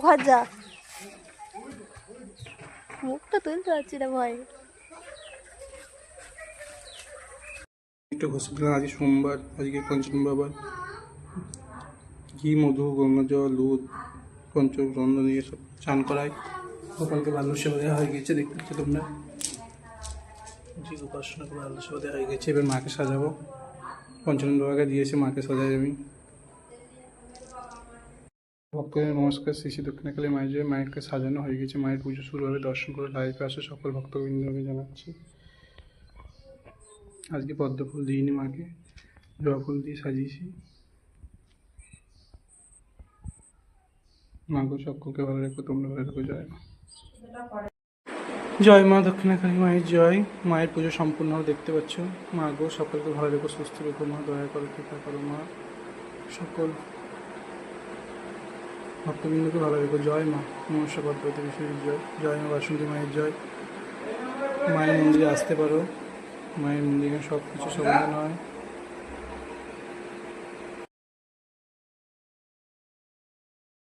ঘর যা, মুখটা তুলতে পারছি না ভয়। একটু হসপিটাল আজ সোমবার, আজকে পঞ্চম বাবার ঘি, মধু, গঙ্গা জল, দুধ, পঞ্চরন্ধ্র দিয়ে সব চান করায়। গোপালকে ভালো সেবা দেওয়া হয়ে গেছে, দেখতে পাচ্ছ তোমরা। জি, উপাসনাকে ভালো সেবা দেওয়া হয়ে গেছে। এবার মাকে সাজাবো। পঞ্চানন বাবাকে দিয়েছে, মাকে সাজাই আমি। ভক্তদের নমস্কার। শ্রী শ্রী দক্ষিণাকালী মায়ের জয়। মায়েরকে সাজানো হয়ে গেছে, মায়ের পুজো শুরু হবে। দর্শন করে লাইভে আসে সকল ভক্তবৃন্দকে জানাচ্ছি। আজকে পদ্ম ফুল দিইনি মাকে, জবা ফুল দিয়ে সাজিয়েছি। মাকে সকলকে ভালো রেখো, তোমরা ভালো রেখো। জয় মা। জয় মা দক্ষিণাকালী মায়ের জয়। মায়ের পুজো সম্পূর্ণ দেখতে পাচ্ছ। মা গো, সকলকে ভালো রেখো, সুস্থ রেখো মা, দয়া করো, কৃপা করো মা। সকল ভক্তবৃন্দকে ভালো রেখো। জয় মা। মনসা পদ্মাবতী বিষ্ণুর জয়। জয় মা বাসন্তী মায়ের জয়। মায়ের মন্দিরে আসতে পারো, মায়ের মন্দিরে সব কিছু সমাধান হয়।